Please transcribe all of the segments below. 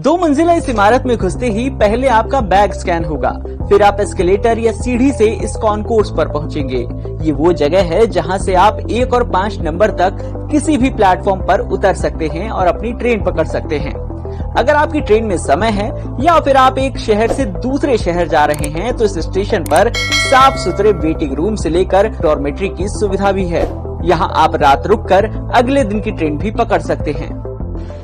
2 मंजिला इस इमारत में घुसते ही पहले आपका बैग स्कैन होगा, फिर आप एस्केलेटर या सीढ़ी से इस कॉन्कोर्स पर पहुंचेंगे। ये वो जगह है जहां से आप 1 और 5 नंबर तक किसी भी प्लेटफॉर्म पर उतर सकते हैं और अपनी ट्रेन पकड़ सकते हैं। अगर आपकी ट्रेन में समय है या फिर आप एक शहर से दूसरे शहर जा रहे हैं तो इस स्टेशन पर साफ सुथरे वेटिंग रूम से लेकर डॉर्मेट्री की सुविधा भी है। यहाँ आप रात रुककर अगले दिन की ट्रेन भी पकड़ सकते हैं।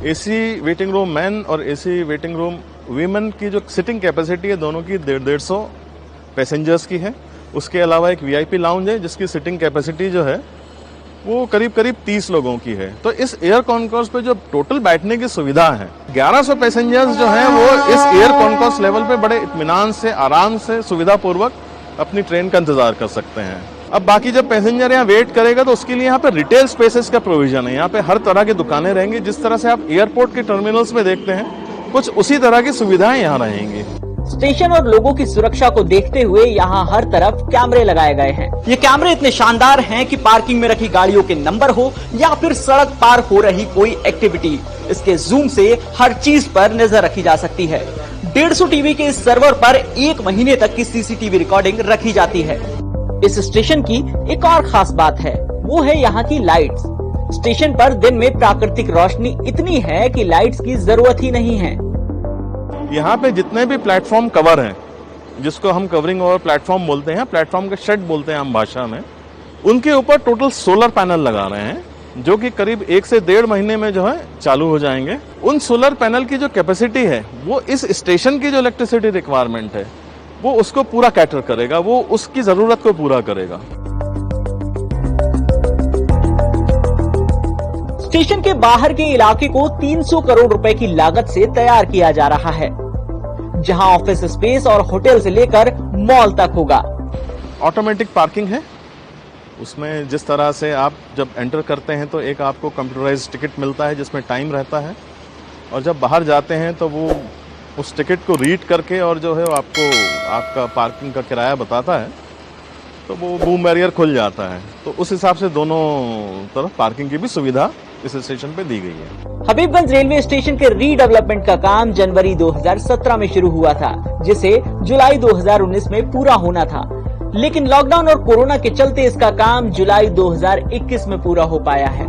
एसी वेटिंग रूम मैन और एसी वेटिंग रूम वीमेन की जो सिटिंग कैपेसिटी है दोनों की 150 पैसेंजर्स की है। उसके अलावा एक वीआईपी लाउंज है जिसकी सिटिंग कैपेसिटी जो है वो करीब 30 लोगों की है। तो इस एयर कॉन्कोर्स पे जो टोटल बैठने की सुविधा है 1100 पैसेंजर्स जो हैं वो इस एयर कॉन्कोर्स लेवल पे बड़े इत्मीनान से, आराम से, सुविधा पूर्वक अपनी ट्रेन का इंतजार कर सकते हैं। अब बाकी जब पैसेंजर यहाँ वेट करेगा तो उसके लिए यहाँ पे रिटेल स्पेसेस का प्रोविजन है। यहाँ पे हर तरह की दुकानें रहेंगी, जिस तरह से आप एयरपोर्ट के टर्मिनल्स में देखते हैं कुछ उसी तरह की सुविधाएं यहाँ रहेंगी। स्टेशन और लोगों की सुरक्षा को देखते हुए यहाँ हर तरफ कैमरे लगाए गए हैं। ये कैमरे इतने शानदार हैं कि पार्किंग में रखी गाड़ियों के नंबर हो या फिर सड़क पार हो रही कोई एक्टिविटी, इसके जूम से हर चीज पर नजर रखी जा सकती है। 150 टीवी के इस सर्वर पर 1 महीने तक की सीसीटीवी रिकॉर्डिंग रखी जाती है। इस स्टेशन की एक और खास बात है, वो है यहाँ की लाइट्स। स्टेशन पर दिन में प्राकृतिक रोशनी इतनी है कि लाइट्स की जरूरत ही नहीं है। यहाँ पे जितने भी प्लेटफॉर्म कवर हैं, जिसको हम कवरिंग ओवर प्लेटफॉर्म बोलते हैं, प्लेटफॉर्म का शेड बोलते हैं हम भाषा में, उनके ऊपर टोटल सोलर पैनल लगा रहे हैं जो कि करीब 1 से 1.5 महीने में जो है चालू हो जाएंगे। उन सोलर पैनल की जो कैपेसिटी है वो इस स्टेशन की जो इलेक्ट्रिसिटी रिक्वायरमेंट है वो उसको पूरा कैटर करेगा, वो उसकी जरूरत को पूरा करेगा। स्टेशन के बाहर के इलाके को 300 करोड़ रुपए की लागत से तैयार किया जा रहा है, जहां ऑफिस स्पेस और होटल से लेकर मॉल तक होगा। ऑटोमेटिक पार्किंग है, उसमें जिस तरह से आप जब एंटर करते हैं तो एक आपको कंप्यूटराइज्ड टिकट मिलता है जिसमें टाइम रहता है, और जब बाहर जाते हैं तो वो उस टिकट को रीड करके और जो है आपको आपका पार्किंग का किराया बताता है, तो वो बूम बैरियर खुल जाता है। तो उस हिसाब से दोनों तरफ पार्किंग की भी सुविधा इस स्टेशन पे दी गई है। हबीबगंज रेलवे स्टेशन के रीडेवलपमेंट का काम जनवरी 2017 में शुरू हुआ था, जिसे जुलाई 2019 में पूरा होना था, लेकिन लॉकडाउन और कोरोना के चलते इसका काम जुलाई 2021 में पूरा हो पाया है।